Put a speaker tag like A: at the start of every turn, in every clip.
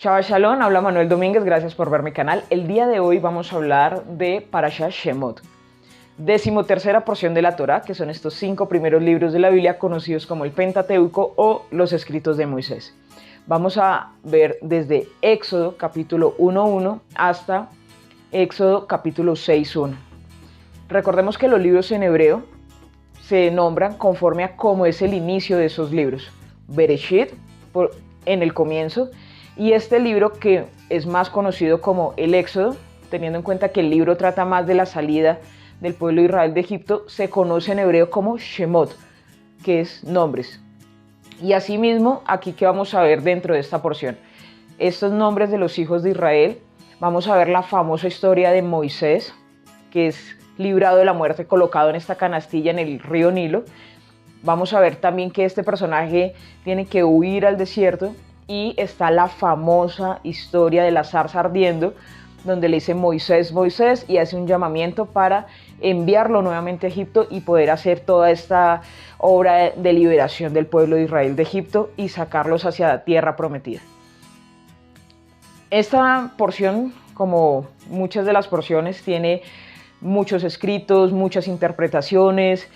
A: Chava Shalom, habla Manuel Domínguez, gracias por ver mi canal. El día de hoy vamos a hablar de Parashat Shemot, 13ª porción de la Torá, que son estos 5 primeros libros de la Biblia conocidos como el Pentateuco o los escritos de Moisés. Vamos a ver desde Éxodo capítulo 1.1 hasta Éxodo capítulo 6.1. Recordemos que los libros en hebreo se nombran conforme a cómo es el inicio de esos libros. Bereshit, en el comienzo, y este libro que es más conocido como el Éxodo, teniendo en cuenta que el libro trata más de la salida del pueblo de Israel de Egipto, se conoce en hebreo como Shemot, que es nombres. Y asimismo, aquí que vamos a ver dentro de esta porción, estos nombres de los hijos de Israel, vamos a ver la famosa historia de Moisés, que es librado de la muerte, colocado en esta canastilla en el río Nilo. Vamos a ver también que este personaje tiene que huir al desierto, y está la famosa historia de la zarza ardiendo, donde le dice Moisés, Moisés, y hace un llamamiento para enviarlo nuevamente a Egipto y poder hacer toda esta obra de liberación del pueblo de Israel de Egipto y sacarlos hacia la tierra prometida. Esta porción, como muchas de las porciones, tiene muchos escritos, muchas interpretaciones,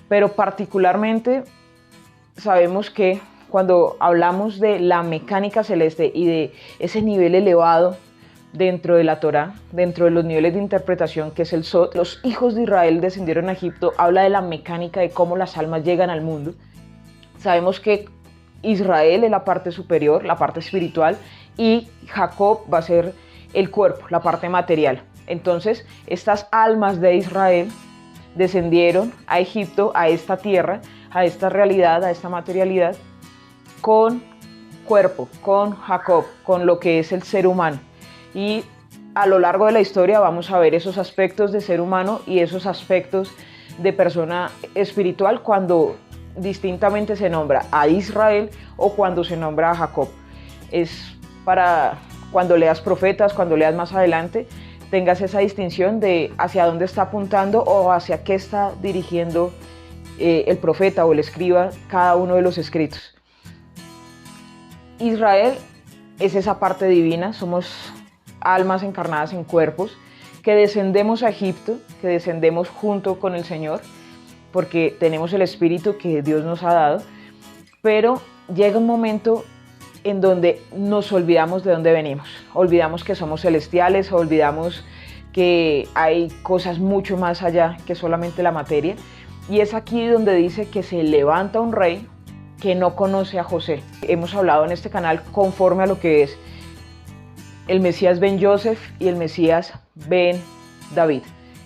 A: pero particularmente sabemos que cuando hablamos de la mecánica celeste y de ese nivel elevado dentro de la Torá, dentro de los niveles de interpretación que es el Sod, los hijos de Israel descendieron a Egipto, habla de la mecánica de cómo las almas llegan al mundo. Sabemos que Israel es la parte superior, la parte espiritual, y Jacob va a ser el cuerpo, la parte material. Entonces, estas almas de Israel descendieron a Egipto, a esta tierra, a esta realidad, a esta materialidad, con cuerpo, con Jacob, con lo que es el ser humano. Y a lo largo de la historia vamos a ver esos aspectos de ser humano y esos aspectos de persona espiritual cuando distintamente se nombra a Israel o cuando se nombra a Jacob. Es para cuando leas profetas, cuando leas más adelante, tengas esa distinción de hacia dónde está apuntando o hacia qué está dirigiendo el profeta o el escriba cada uno de los escritos. Israel es esa parte divina, somos almas encarnadas en cuerpos que descendemos a Egipto, que descendemos junto con el Señor, porque tenemos el espíritu que Dios nos ha dado, pero llega un momento en donde nos olvidamos de dónde venimos, olvidamos que somos celestiales, olvidamos que hay cosas mucho más allá que solamente la materia, y es aquí donde dice que se levanta un rey que no conoce a José. Hemos hablado en este canal conforme a lo que es el Mesías ben Yosef y el Mesías ben David.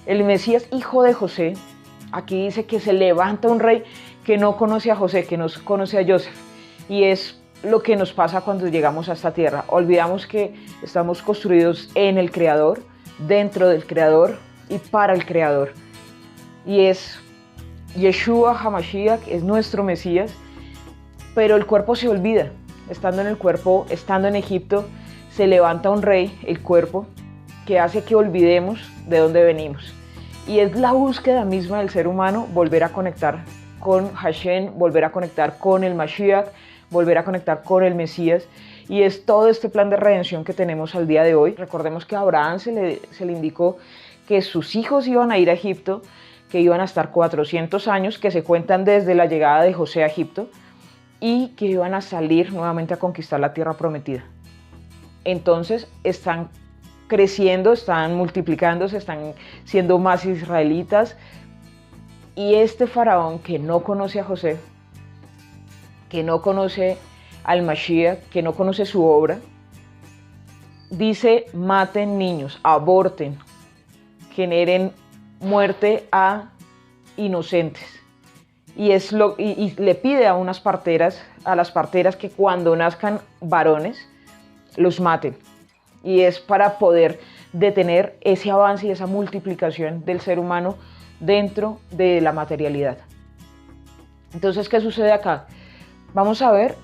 A: El Mesías hijo de José, aquí dice que se levanta un rey que no conoce a José, que no conoce a Yosef. Y es lo que nos pasa cuando llegamos a esta tierra. Olvidamos que estamos construidos en el Creador, dentro del Creador y para el Creador. Y es Yeshua HaMashiach, es nuestro Mesías, pero el cuerpo se olvida. Estando en el cuerpo, estando en Egipto, se levanta un rey, el cuerpo, que hace que olvidemos de dónde venimos. Y es la búsqueda misma del ser humano, volver a conectar con Hashem, volver a conectar con el Mashiach, volver a conectar con el Mesías. Y es todo este plan de redención que tenemos al día de hoy. Recordemos que a Abraham se le indicó que sus hijos iban a ir a Egipto, que iban a estar 400 años, que se cuentan desde la llegada de José a Egipto, y que iban a salir nuevamente a conquistar la tierra prometida. Entonces están creciendo, están multiplicándose, están siendo más israelitas, y este faraón que no conoce a José, que no conoce al Mashiach, que no conoce su obra, dice: maten niños, aborten, generen muerte a inocentes. Y le pide a las parteras que cuando nazcan varones los maten, y es para poder detener ese avance y esa multiplicación del ser humano dentro de la materialidad. Entonces, ¿qué sucede acá? Vamos a ver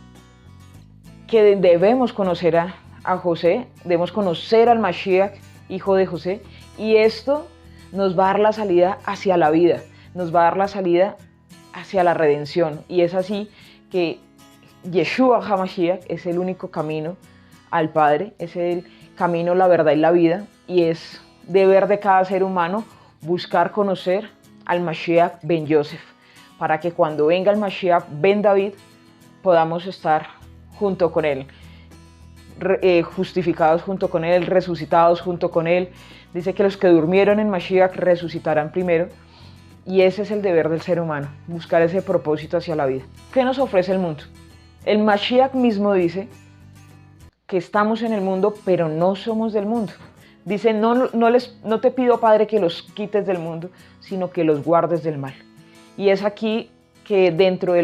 A: que debemos conocer a José, debemos conocer al Mashiach, hijo de José, y esto nos va a dar la salida hacia la vida, nos va a dar la salida hacia la redención, y es así que Yeshua HaMashiach es el único camino al Padre, es el camino, la verdad y la vida, y es deber de cada ser humano buscar conocer al Mashiach ben Yosef, para que cuando venga el Mashiach ben David podamos estar junto con él, justificados junto con él, resucitados junto con él. Dice que los que durmieron en Mashiach resucitarán primero, y ese es el deber del ser humano, buscar ese propósito hacia la vida. ¿Qué nos ofrece el mundo? El Mashiach mismo dice que estamos en el mundo, pero no somos del mundo. Dice, no te pido, Padre, que los quites del mundo, sino que los guardes del mal. Y es aquí que dentro de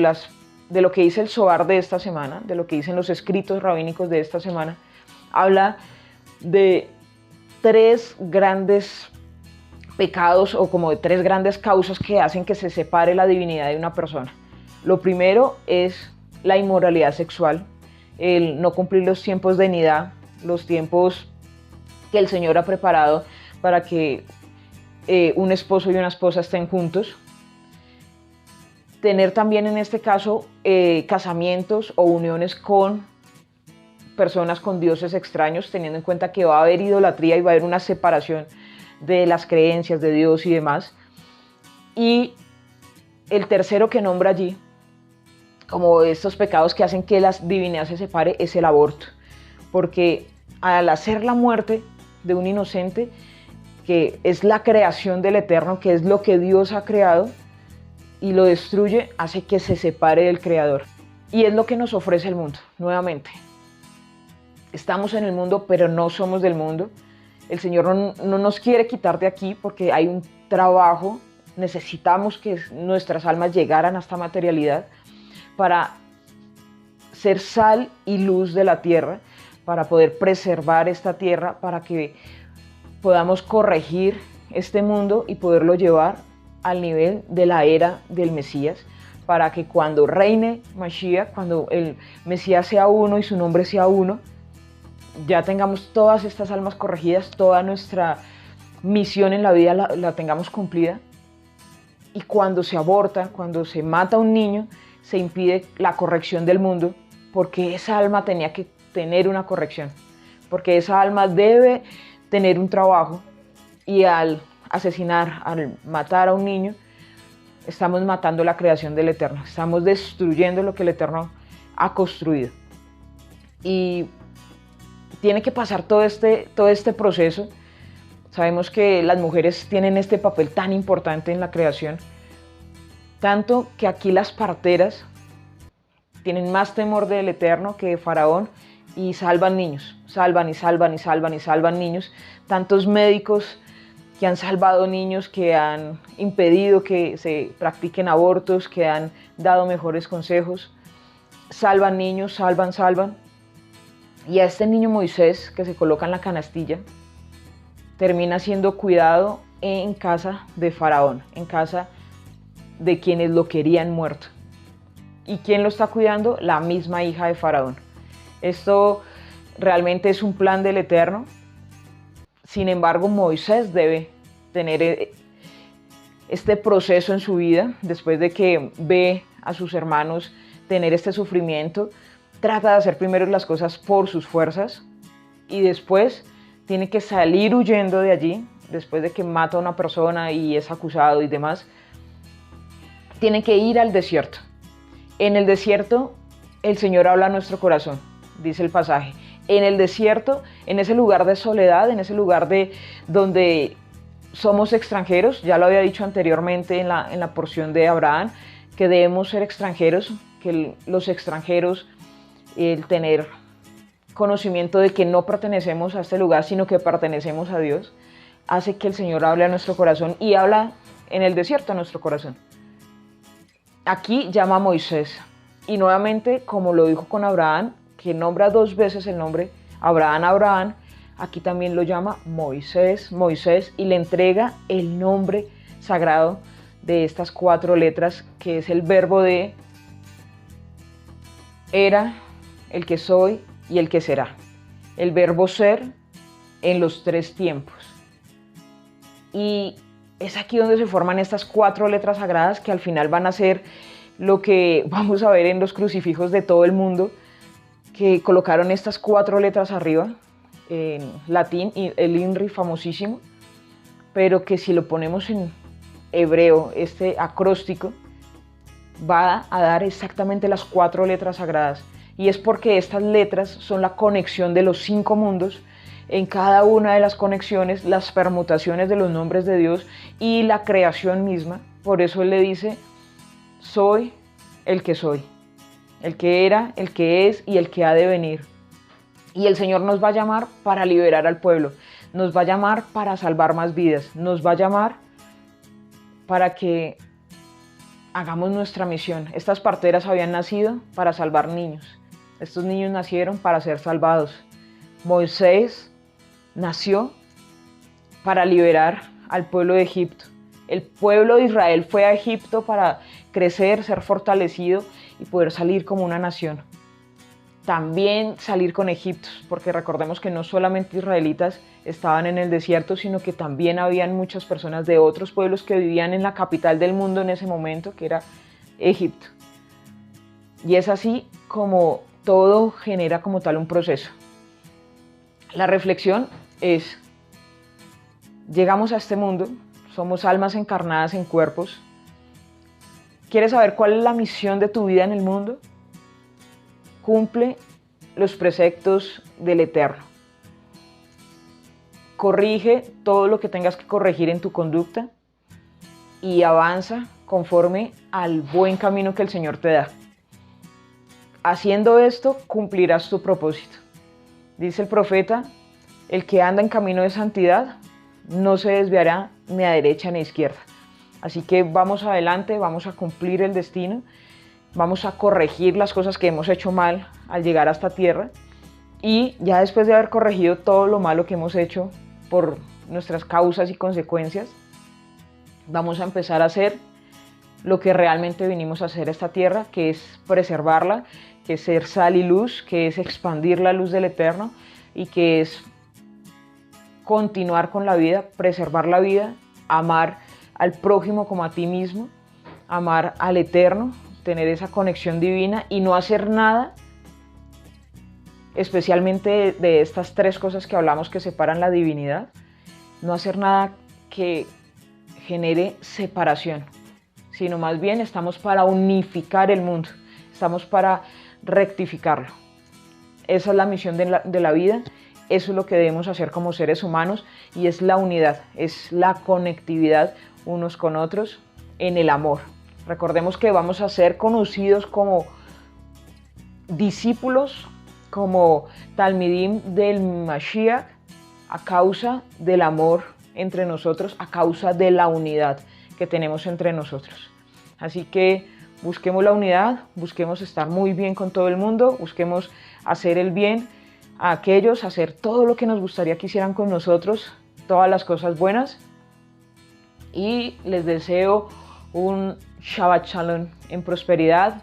A: lo que dice el Zohar de esta semana, de lo que dicen los escritos rabínicos de esta semana, habla de 3 grandes pecados, o como de 3 grandes causas que hacen que se separe la divinidad de una persona. Lo primero es la inmoralidad sexual, el no cumplir los tiempos de nidá, los tiempos que el Señor ha preparado para que un esposo y una esposa estén juntos. Tener también en este caso casamientos o uniones con personas con dioses extraños, teniendo en cuenta que va a haber idolatría y va a haber una separación de las creencias de Dios y demás. Y el tercero que nombra allí, como estos pecados que hacen que la divinidad se separe, es el aborto. Porque al hacer la muerte de un inocente, que es la creación del Eterno, que es lo que Dios ha creado, y lo destruye, hace que se separe del Creador. Y es lo que nos ofrece el mundo, nuevamente. Estamos en el mundo, pero no somos del mundo. El Señor no nos quiere quitar de aquí porque hay un trabajo. Necesitamos que nuestras almas llegaran a esta materialidad para ser sal y luz de la tierra, para poder preservar esta tierra, para que podamos corregir este mundo y poderlo llevar al nivel de la era del Mesías, para que cuando reine Mashiach, cuando el Mesías sea uno y su nombre sea uno, ya tengamos todas estas almas corregidas, toda nuestra misión en la vida la tengamos cumplida. Y cuando se aborta, cuando se mata a un niño, se impide la corrección del mundo, porque esa alma tenía que tener una corrección, porque esa alma debe tener un trabajo, y al asesinar, al matar a un niño, estamos matando la creación del Eterno, estamos destruyendo lo que el Eterno ha construido. Y tiene que pasar todo este proceso. Sabemos que las mujeres tienen este papel tan importante en la creación, tanto que aquí las parteras tienen más temor del Eterno que de Faraón, y salvan niños, salvan y salvan y salvan y salvan niños. Tantos médicos que han salvado niños, que han impedido que se practiquen abortos, que han dado mejores consejos, salvan niños, salvan. Y a este niño Moisés, que se coloca en la canastilla, termina siendo cuidado en casa de Faraón, en casa de quienes lo querían muerto. ¿Y quién lo está cuidando? La misma hija de Faraón. Esto realmente es un plan del Eterno. Sin embargo, Moisés debe tener este proceso en su vida, después de que ve a sus hermanos tener este sufrimiento. Trata de hacer primero las cosas por sus fuerzas, y después tiene que salir huyendo de allí, después de que mata a una persona y es acusado y demás. Tiene que ir al desierto. En el desierto el Señor habla a nuestro corazón, dice el pasaje. En el desierto, en ese lugar de soledad, en ese lugar donde somos extranjeros, ya lo había dicho anteriormente en la porción de Abraham, que debemos ser extranjeros, que los extranjeros, el tener conocimiento de que no pertenecemos a este lugar, sino que pertenecemos a Dios, hace que el Señor hable a nuestro corazón, y habla en el desierto a nuestro corazón. Aquí llama a Moisés, y nuevamente, como lo dijo con Abraham, que nombra 2 veces el nombre Abraham, aquí también lo llama Moisés, y le entrega el nombre sagrado de estas 4 letras, que es el verbo de era, el que soy y el que será. El verbo ser en los 3 tiempos. Y es aquí donde se forman estas 4 letras sagradas, que al final van a ser lo que vamos a ver en los crucifijos de todo el mundo, que colocaron estas 4 letras arriba, en latín, el INRI famosísimo, pero que si lo ponemos en hebreo, este acróstico, va a dar exactamente las 4 letras sagradas. Y es porque estas letras son la conexión de los 5 mundos. En cada una de las conexiones, las permutaciones de los nombres de Dios y la creación misma. Por eso Él le dice, soy el que soy, el que era, el que es y el que ha de venir. Y el Señor nos va a llamar para liberar al pueblo, nos va a llamar para salvar más vidas, nos va a llamar para que hagamos nuestra misión. Estas parteras habían nacido para salvar niños. Estos niños nacieron para ser salvados. Moisés nació para liberar al pueblo de Egipto. El pueblo de Israel fue a Egipto para crecer, ser fortalecido y poder salir como una nación. También salir con egipcios, porque recordemos que no solamente israelitas estaban en el desierto, sino que también habían muchas personas de otros pueblos que vivían en la capital del mundo en ese momento, que era Egipto. Y es así como todo genera como tal un proceso. La reflexión es, llegamos a este mundo, somos almas encarnadas en cuerpos. ¿Quieres saber cuál es la misión de tu vida en el mundo? Cumple los preceptos del Eterno. Corrige todo lo que tengas que corregir en tu conducta y avanza conforme al buen camino que el Señor te da. Haciendo esto, cumplirás tu propósito. Dice el profeta, el que anda en camino de santidad no se desviará ni a derecha ni a izquierda. Así que vamos adelante, vamos a cumplir el destino. Vamos a corregir las cosas que hemos hecho mal al llegar a esta tierra y ya después de haber corregido todo lo malo que hemos hecho por nuestras causas y consecuencias, vamos a empezar a hacer lo que realmente vinimos a hacer a esta tierra, que es preservarla, que es ser sal y luz, que es expandir la luz del Eterno y que es continuar con la vida, preservar la vida, amar al prójimo como a ti mismo, amar al Eterno, tener esa conexión divina y no hacer nada, especialmente de estas 3 cosas que hablamos que separan la divinidad, no hacer nada que genere separación, sino más bien estamos para unificar el mundo, estamos para rectificarlo. Esa es la misión de la vida, eso es lo que debemos hacer como seres humanos y es la unidad, es la conectividad unos con otros en el amor. Recordemos que vamos a ser conocidos como discípulos, como Talmidim del Mashiach, a causa del amor entre nosotros, a causa de la unidad que tenemos entre nosotros. Así que busquemos la unidad, busquemos estar muy bien con todo el mundo, busquemos hacer el bien a aquellos, hacer todo lo que nos gustaría que hicieran con nosotros, todas las cosas buenas. Y les deseo un Shabbat Shalom en prosperidad.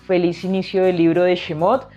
A: Feliz inicio del libro de Shemot.